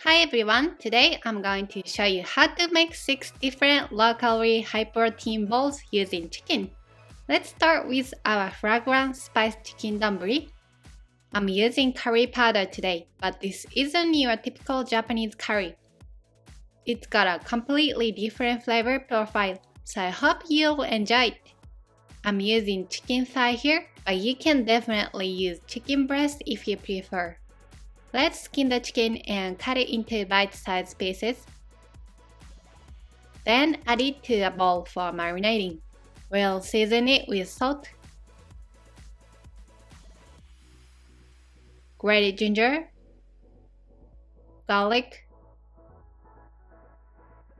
Hi everyone, today I'm going to show you how to make 6 different low-calorie high-protein bowls using chicken. Let's start with our fragrant spiced chicken donburi. I'm using curry powder today, but this isn't your typical Japanese curry. It's got a completely different flavor profile, so I hope you'll enjoy it. I'm using chicken thigh here, but you can definitely use chicken breast if you prefer. Let's skin the chicken and cut it into bite-sized pieces. Then add it to a bowl for marinating. We'll season it with salt, grated ginger, garlic,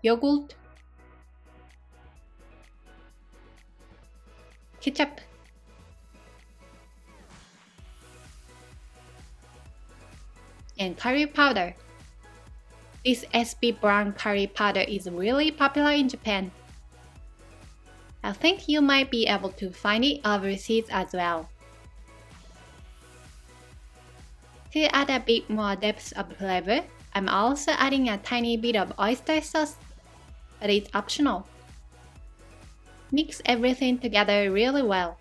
yogurt, ketchup, and curry powder. This SB brown curry powder is really popular in Japan. I think you might be able to find it overseas as well. To add a bit more depth of flavor, I'm also adding a tiny bit of oyster sauce, but it's optional. Mix everything together really well.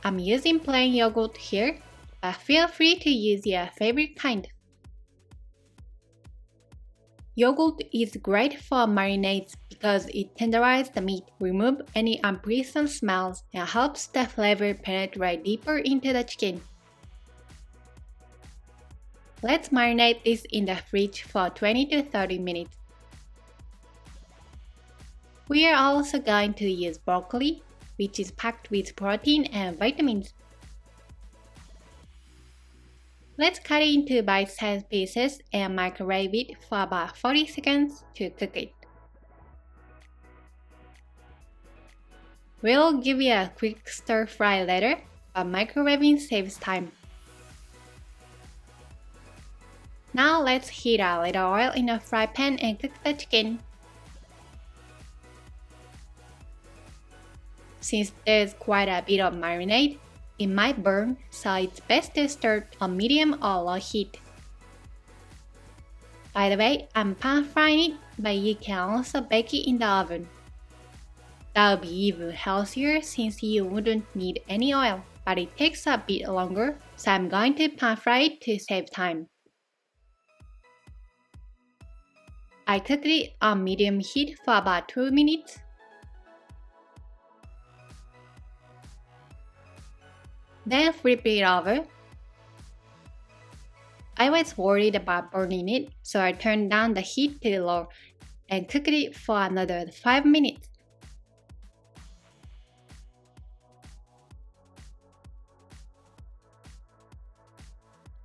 I'm using plain yogurt here, but feel free to use your favorite kind. Yogurt is great for marinades because it tenderizes the meat, removes any unpleasant smells, and helps the flavor penetrate deeper into the chicken. Let's marinate this in the fridge for 20 to 30 minutes. We are also going to use broccoli, which is packed with protein and vitamins. Let's cut it into bite-sized pieces and microwave it for about 40 seconds to cook it. We'll give it a quick stir fry later, but microwaving saves time. Now let's heat a little oil in a fry pan and cook the chicken. Since there's quite a bit of marinade, it might burn, so it's best to start on medium or low heat. By the way, I'm pan frying it, but you can also bake it in the oven. That would be even healthier since you wouldn't need any oil, but it takes a bit longer, so I'm going to pan fry it to save time. I cooked it on medium heat for about 2 minutes. Then flip it over. I was worried about burning it, so I turned down the heat to low and cooked it for another 5 minutes.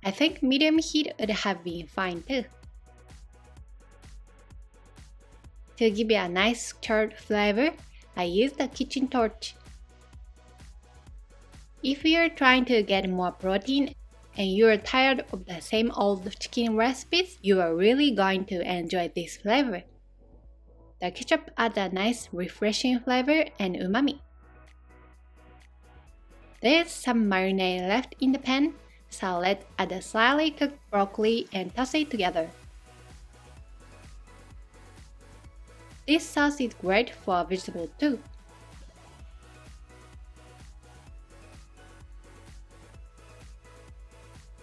I think medium heat would have been fine too. To give it a nice charred flavor, I used the kitchen torch. If you're trying to get more protein and you're tired of the same old chicken recipes, you are really going to enjoy this flavor. The ketchup adds a nice refreshing flavor and umami. There's some marinade left in the pan, so let's add the slightly cooked broccoli and toss it together. This sauce is great for vegetables too.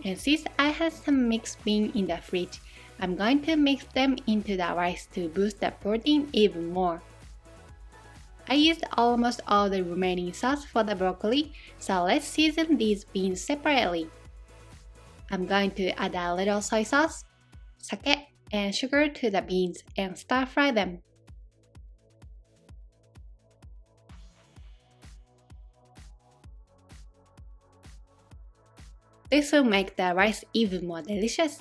And since I have some mixed beans in the fridge, I'm going to mix them into the rice to boost the protein even more. I used almost all the remaining sauce for the broccoli, so let's season these beans separately. I'm going to add a little soy sauce, sake, and sugar to the beans and stir fry them. This will make the rice even more delicious.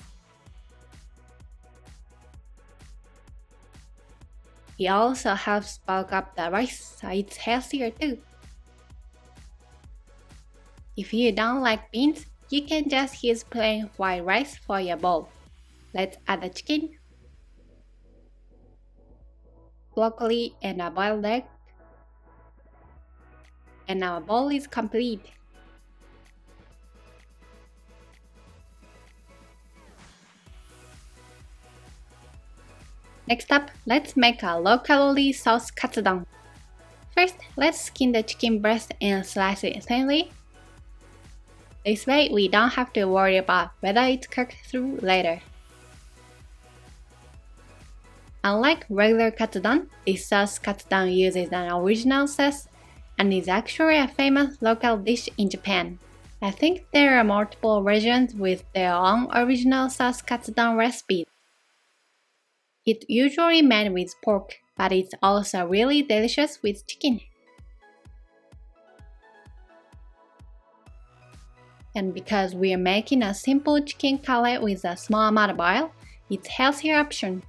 It also helps bulk up the rice, so it's healthier too. If you don't like beans, you can just use plain white rice for your bowl. Let's add the chicken, broccoli, and a boiled egg. And our bowl is complete. Next up, let's make a low-calorie sauce Katsudon. First, let's skin the chicken breast and slice it thinly. This way, we don't have to worry about whether it's cooked through later. Unlike regular Katsudon, this sauce Katsudon uses an original sauce and is actually a famous local dish in Japan. I think there are multiple versions with their own original sauce Katsudon recipes. It's usually made with pork, but it's also really delicious with chicken. And because we're making a simple chicken cutlet with a small amount of oil, it's a healthier option.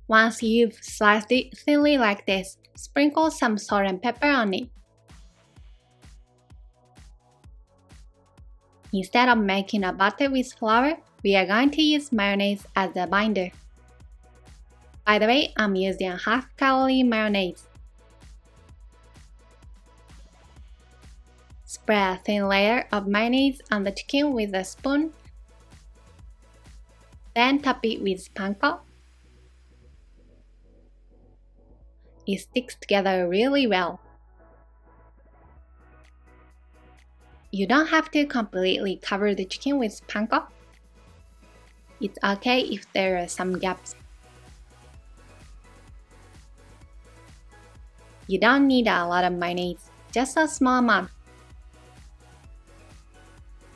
Once you've sliced it thinly like this, sprinkle some salt and pepper on it. Instead of making a batter with flour, we are going to use mayonnaise as a binder. By the way, I'm using a half-calorie mayonnaise. Spread a thin layer of mayonnaise on the chicken with a spoon. Then top it with panko. It sticks together really well. You don't have to completely cover the chicken with panko. It's okay if there are some gaps. You don't need a lot of mayonnaise, just a small amount.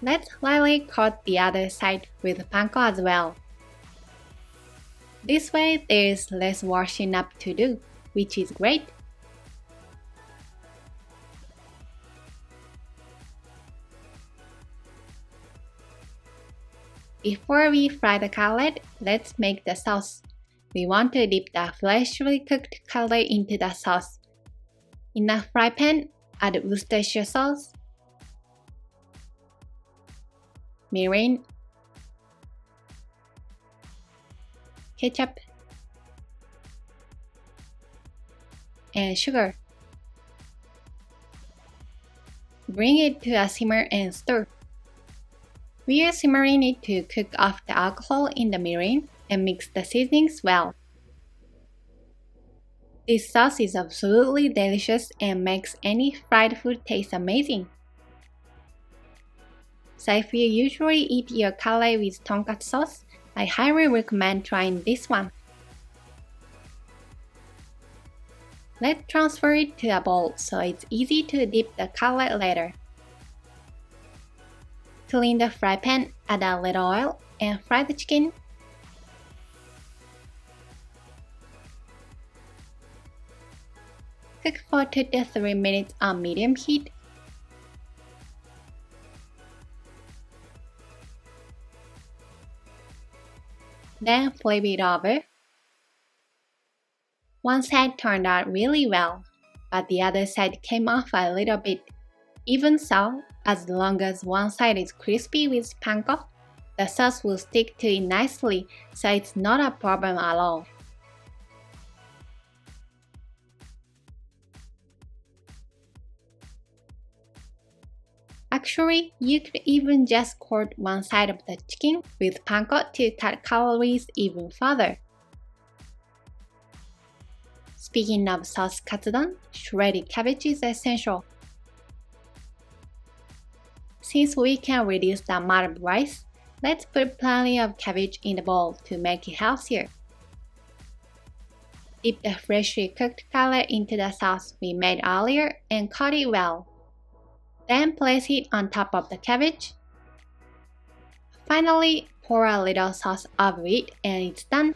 Let's lightly coat the other side with panko as well. This way there is less washing up to do, which is great. Before we fry the cutlet, let's make the sauce. We want to dip the freshly cooked cutlet into the sauce. In a fry pan, add Worcestershire sauce, mirin, ketchup, and sugar. Bring it to a simmer and stir. We are simmering it to cook off the alcohol in the mirin and mix the seasonings well. This sauce is absolutely delicious and makes any fried food taste amazing. So if you usually eat your cutlet with tonkatsu sauce, I highly recommend trying this one. Let's transfer it to a bowl so it's easy to dip the cutlet later. Clean the fry pan, add a little oil, and fry the chicken. Cook for 2 to 3 minutes on medium heat. Then flip it over. One side turned out really well, but the other side came off a little bit. Even so, as long as one side is crispy with panko, the sauce will stick to it nicely, so it's not a problem at all. Actually, you could even just coat one side of the chicken with panko to cut calories even further. Speaking of sauce Katsudon, shredded cabbage is essential. Since we can reduce the amount of rice, let's put plenty of cabbage in the bowl to make it healthier. Dip the freshly cooked cutlet into the sauce we made earlier and coat it well. Then place it on top of the cabbage. Finally, pour a little sauce over it and it's done.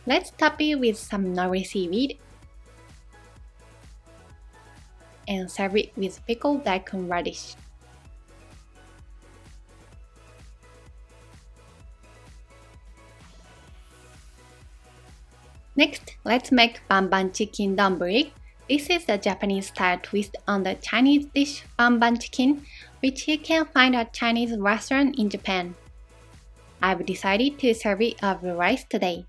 Let's top it with some nori seaweed and serve it with pickled daikon radish. Next, let's make banban chicken donburi. This is the Japanese-style twist on the Chinese dish banban chicken, which you can find at Chinese restaurant in Japan. I've decided to serve it over rice today.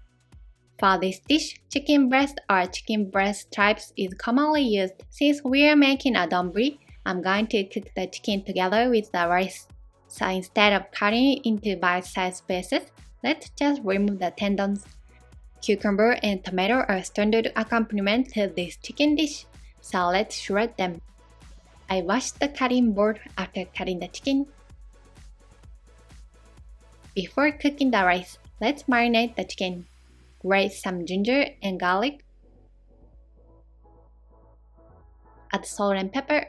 For this dish, chicken breast or chicken breast strips is commonly used. Since we are making a donburi, I'm going to cook the chicken together with the rice. So instead of cutting it into bite-sized pieces, let's just remove the tendons. Cucumber and tomato are standard accompaniment to this chicken dish, so let's shred them. I washed the cutting board after cutting the chicken. Before cooking the rice, let's marinate the chicken. Grate some ginger and garlic. Add salt and pepper.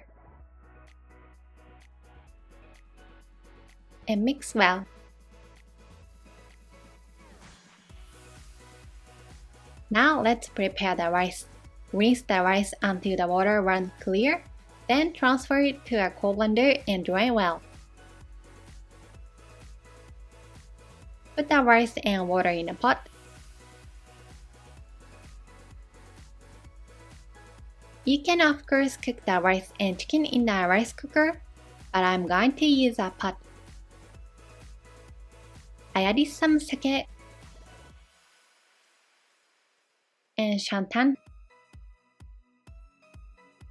And mix well. Now let's prepare the rice. Rinse the rice until the water runs clear, then transfer it to a colander and drain well. Put the rice and water in a pot. You can of course cook the rice and chicken in a rice cooker, but I'm going to use a pot. I added some sake and shantan.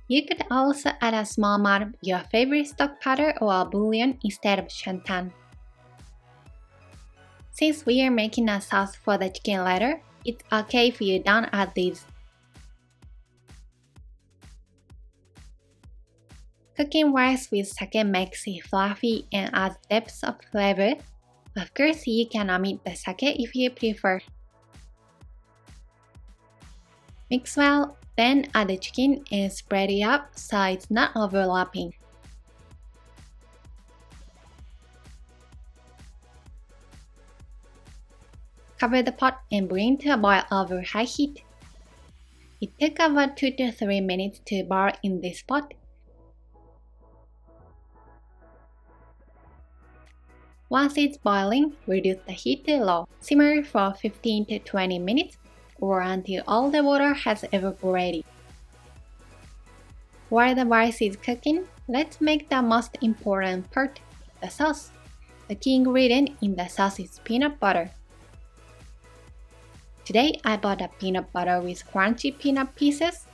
You could also add a small amount of your favorite stock powder or bouillon instead of shantan. Since we are making a sauce for the chicken later, it's okay if you don't add these. Cooking rice with sake makes it fluffy and adds depth of flavor. Of course, you can omit the sake if you prefer. Mix well, then add the chicken and spread it out so it's not overlapping. Cover the pot and bring to a boil over high heat. It took about 2 to 3 minutes to boil in this pot. Once it's boiling, reduce the heat to low. Simmer for 15 to 20 minutes or until all the water has evaporated. While the rice is cooking, let's make the most important part, the sauce. The key ingredient in the sauce is peanut butter. Today I bought a peanut butter with crunchy peanut pieces.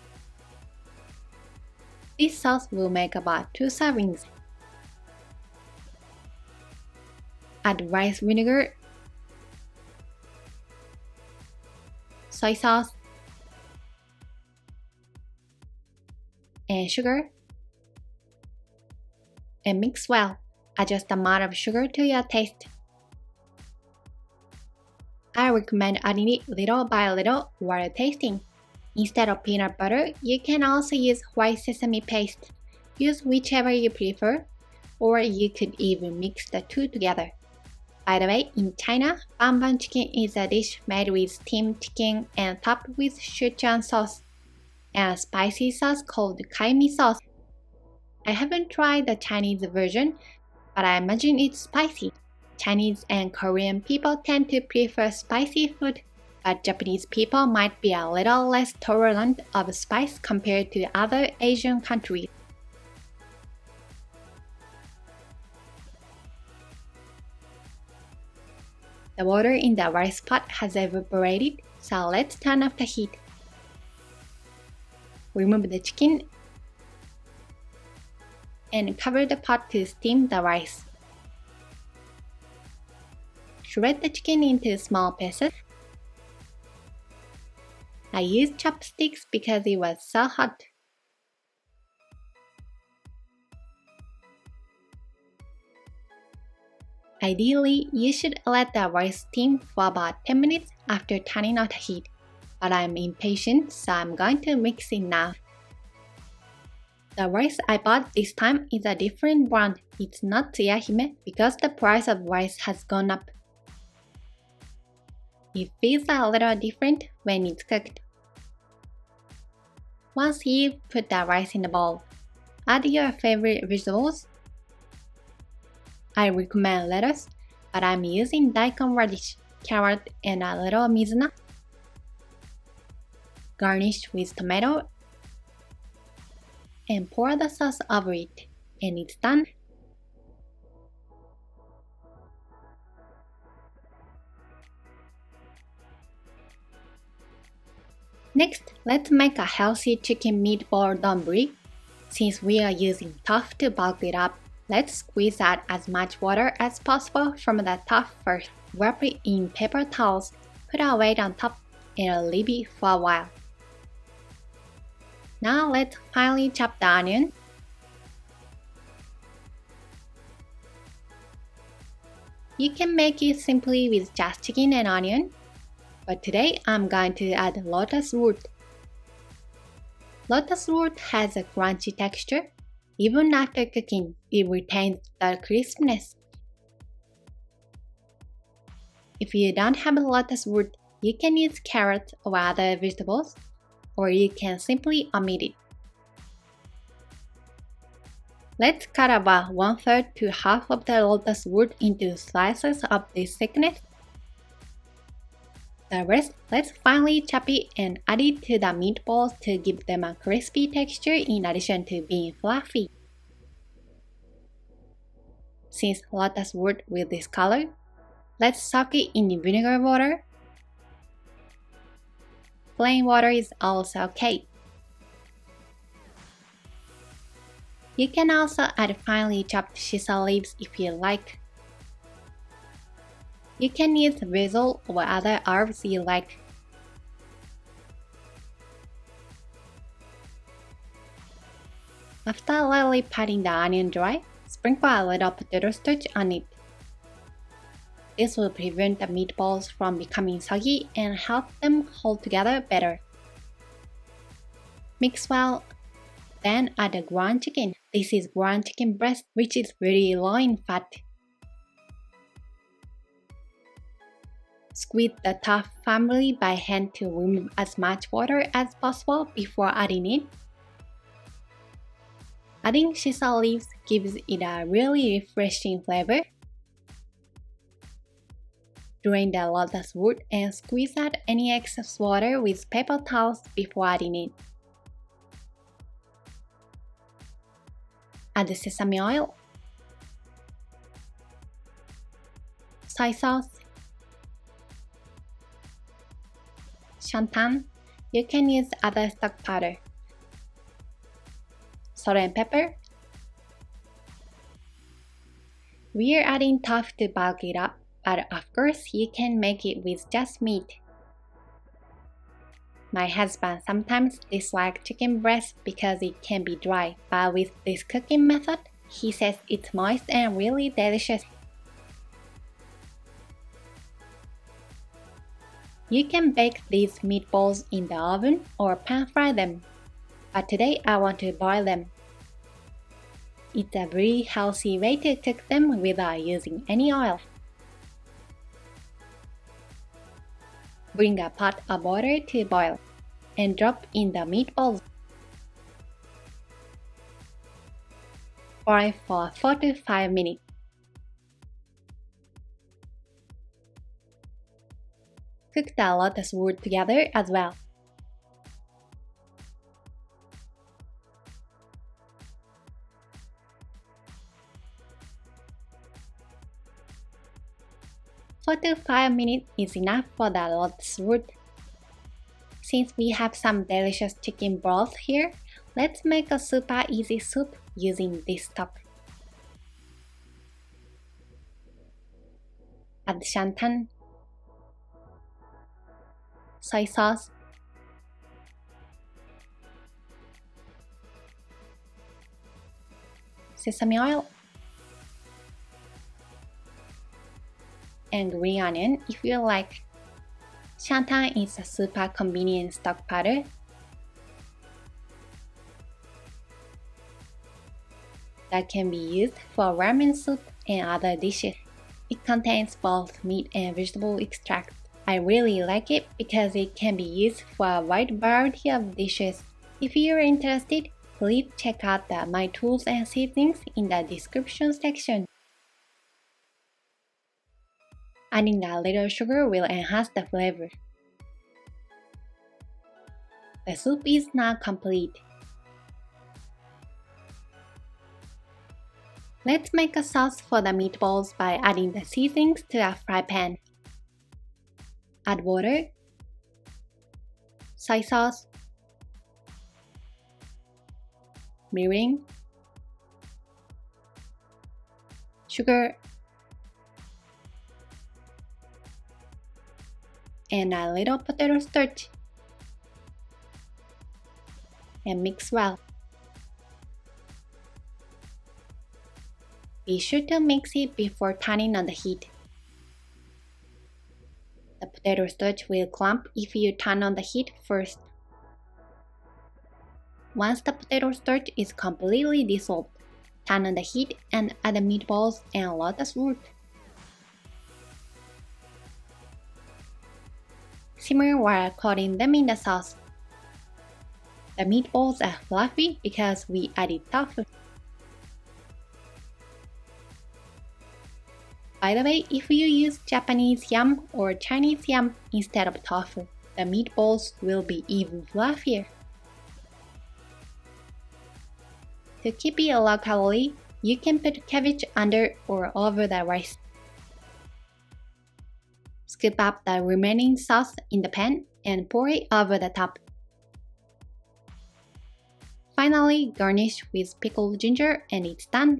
This sauce will make about 2 servings. Add rice vinegar, soy sauce, and sugar, and mix well. Adjust the amount of sugar to your taste. I recommend adding it little by little while tasting. Instead of peanut butter, you can also use white sesame paste. Use whichever you prefer, or you could even mix the two together. By the way, in China, bamban chicken is a dish made with steamed chicken and topped with Sichuan sauce, and a spicy sauce called kaimi sauce. I haven't tried the Chinese version, but I imagine it's spicy. Chinese and Korean people tend to prefer spicy food, but Japanese people might be a little less tolerant of spice compared to other Asian countries. The water in the rice pot has evaporated, so let's turn off the heat. Remove the chicken and cover the pot to steam the rice. Shred the chicken into small pieces. I used chopsticks because it was so hot. Ideally, you should let the rice steam for about 10 minutes after turning off the heat, but I'm impatient, so I'm going to mix it now. The rice I bought this time is a different brand. It's not Tsuyahime because the price of rice has gone up. It feels a little different when it's cooked. Once you put the rice in the bowl, add your favorite vegetables. I recommend lettuce, but I'm using daikon radish, carrot, and a little mizuna. Garnish with tomato and pour the sauce over it, and it's done. Next, let's make a healthy chicken meatball donburi. Since we are using tofu to bulk it up, Let's squeeze out as much water as possible from the top first. Wrap it in paper towels, put a weight on top, and leave it for a while. Now let's finely chop the onion. You can make it simply with just chicken and onion, but today I'm going to add lotus root. Lotus root has a crunchy texture. Even after cooking, it retains the crispness. If you don't have lotus root, you can use carrots or other vegetables, or you can simply omit it. Let's cut about 1/3 to half of the lotus root into slices of this thickness. The rest, let's finely chop it and add it to the meatballs to give them a crispy texture in addition to being fluffy. Since lotus root will discolor, let's soak it in vinegar water. Plain water is also okay. You can also add finely chopped sesame leaves if you like. You can use basil or other herbs you like. After lightly patting the onion dry, sprinkle a little potato starch on it. This will prevent the meatballs from becoming soggy and help them hold together better. Mix well, then add the ground chicken. This is ground chicken breast, which is very low in fat. Squeeze the top firmly by hand to remove as much water as possible before adding it. Adding sesame leaves gives it a really refreshing flavor. Drain the lotus root and squeeze out any excess water with paper towels before adding it. Add the sesame oil, soy sauce, shantan. You can use other stock powder, salt and pepper. We are adding tofu to bulk it up, but of course you can make it with just meat. My husband sometimes dislikes chicken breast because it can be dry, but with this cooking method, he says it's moist and really delicious. You can bake these meatballs in the oven or pan fry them, but today I want to boil them. It's a very healthy way to cook them without using any oil. Bring a pot of water to boil and drop in the meatballs. Boil for 4 to 5 minutes. Cook the lotus root together as well. Four to 5 minutes is enough for the lotus root. Since we have some delicious chicken broth here, let's make a super easy soup using this stock. Add shantan, soy sauce, sesame oil, and green onion if you like. Shantan is a super convenient stock powder. That can be used for ramen soup and other dishes. It contains both meat and vegetable extract. I really like it because it can be used for a wide variety of dishes. If you are interested, please check out my tools and seasonings in the description section. Adding a little sugar will enhance the flavor. The soup is now complete. Let's make a sauce for the meatballs by adding the seasonings to a fry pan. Add water, soy sauce, mirin, sugar, and a little potato starch, and mix well. Be sure to mix it before turning on the heat. The potato starch will clump if you turn on the heat first. Once the potato starch is completely dissolved, turn on the heat and add the meatballs and lotus root. Simmer while coating them in the sauce. The meatballs are fluffy because we added tofu. By the way, if you use Japanese yam or Chinese yam instead of tofu, the meatballs will be even fluffier. To keep it low calorie, you can put cabbage under or over the rice. Scoop up the remaining sauce in the pan and pour it over the top. Finally, garnish with pickled ginger and it's done.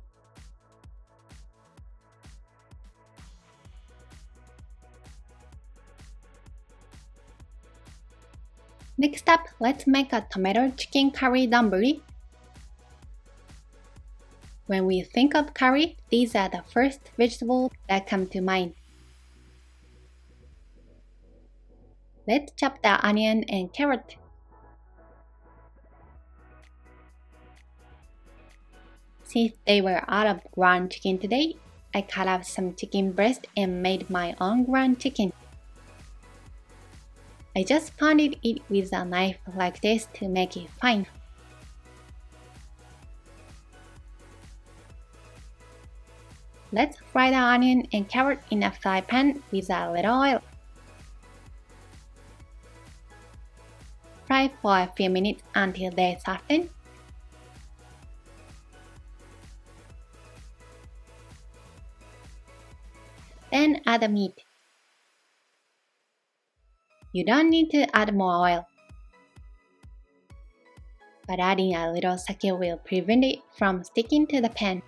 Next up, let's make a tomato chicken curry donburi. When we think of curry, these are the first vegetables that come to mind. Let's chop the onion and carrot. Since they were out of ground chicken today, I cut up some chicken breast and made my own ground chicken. I just pounded it with a knife like this to make it fine. Let's fry the onion and carrot in a fry pan with a little oil. Fry for a few minutes until they soften. Then add the meat. You don't need to add more oil, but adding a little sake will prevent it from sticking to the pan.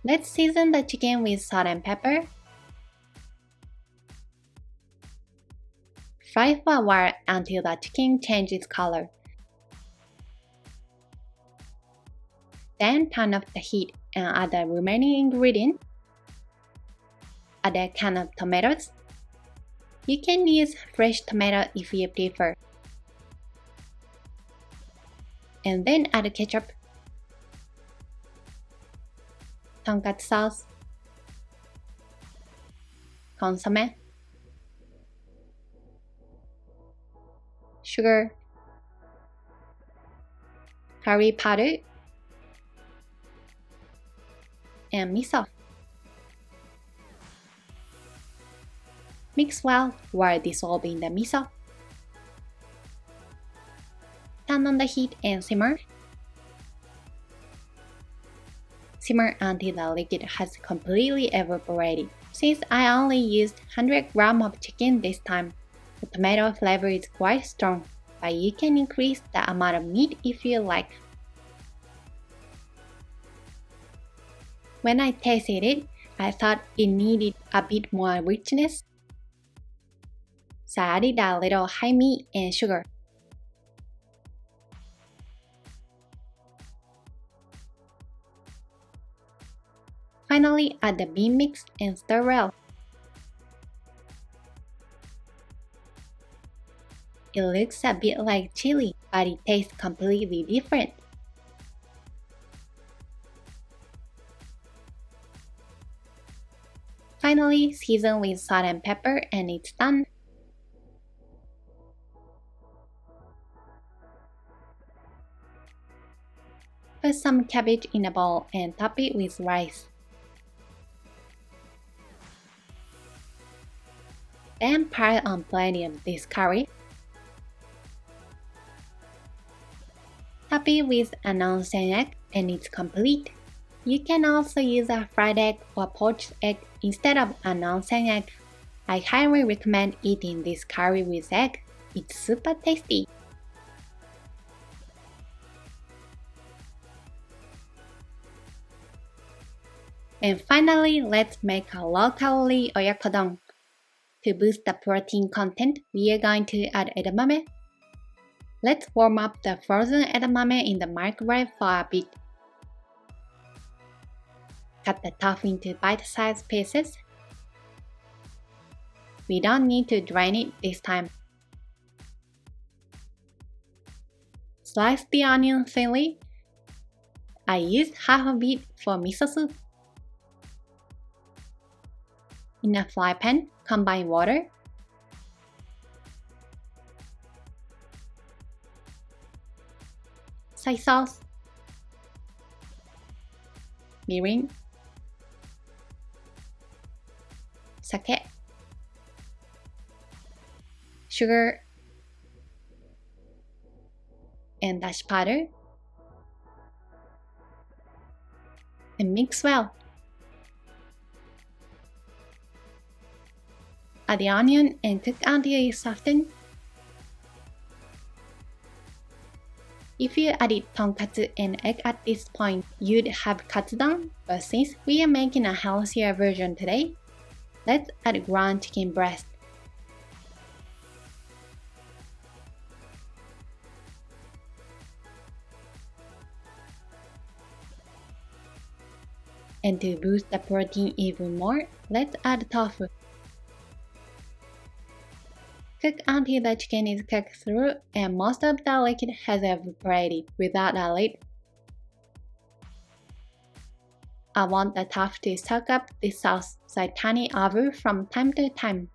Let's season the chicken with salt and pepper. Fry for a while until the chicken changes color. Then turn off the heat and add the remaining ingredients. Add a can of tomatoes. You can use fresh tomato if you prefer. And then add ketchup, tonkatsu sauce, consomme, sugar, curry powder, and miso. Mix well while dissolving the miso. Turn on the heat and simmer. Simmer until the liquid has completely evaporated. Since I only used 100 grams of chicken this time, the tomato flavor is quite strong, but you can increase the amount of meat if you like. When I tasted it, I thought it needed a bit more richness, so I added a little high meat and sugar. Finally, add the bean mix and stir well. It looks a bit like chili, but it tastes completely different. Finally, season with salt and pepper and it's done. Put some cabbage in a bowl and top it with rice. Then pile on plenty of this curry. Top it with an onsen egg and it's complete. You can also use a fried egg or poached egg instead of an onsen egg. I highly recommend eating this curry with egg. It's super tasty. And finally, let's make a low-calorie Oyakodon. To boost the protein content, we are going to add edamame. Let's warm up the frozen edamame in the microwave for a bit. Cut the tofu into bite-sized pieces. We don't need to drain it this time. Slice the onion thinly. I used half of it for miso soup. In a fry pan, combine water, soy sauce, mirin, sake, sugar, and dashi powder, and mix well. Add the onion and cook until it softens. If you added tonkatsu and egg at this point, you'd have Katsudon, but since we are making a healthier version today, let's add ground chicken breast. And to boost the protein even more, let's add tofu. Cook until the chicken is cooked through and most of the liquid has evaporated without a lid. I want the tofu to soak up the sauce, so I turn it over from time to time.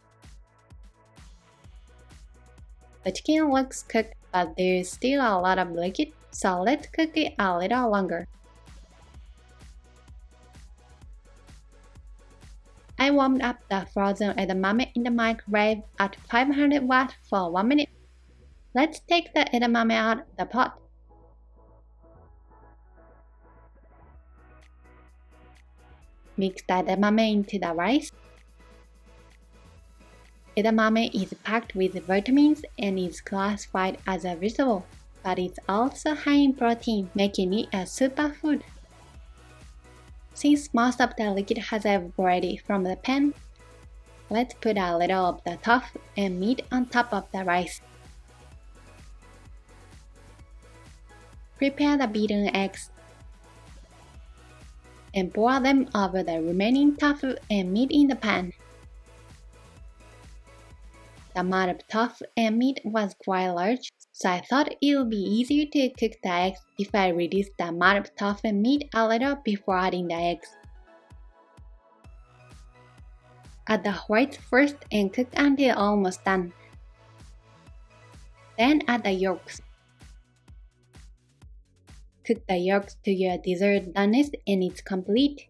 The chicken looks cooked, but there is still a lot of liquid, so let's cook it a little longer. I warmed up the frozen edamame in the microwave at 500 watts for 1 minute. Let's take the edamame out of the pot. Mix the edamame into the rice. Edamame is packed with vitamins and is classified as a vegetable, but it's also high in protein, making it a superfood. Since most of the liquid has evaporated from the pan, let's put a little of the tofu and meat on top of the rice. Prepare the beaten eggs and pour them over the remaining tofu and meat in the pan. The amount of tofu and meat was quite large, so I thought it would be easier to cook the eggs if I reduced the amount of tofu and meat a little before adding the eggs. Add the whites first and cook until almost done. Then add the yolks. Cook the yolks to your desired doneness and it's complete.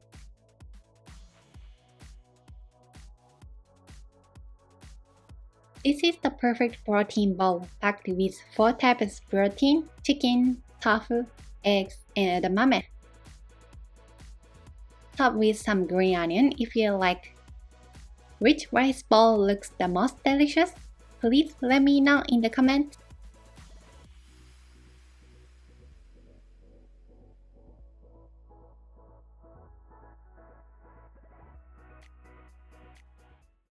This is the perfect protein bowl packed with 4 types of protein: chicken, tofu, eggs, and edamame. Top with some green onion if you like. Which rice bowl looks the most delicious? Please let me know in the comments.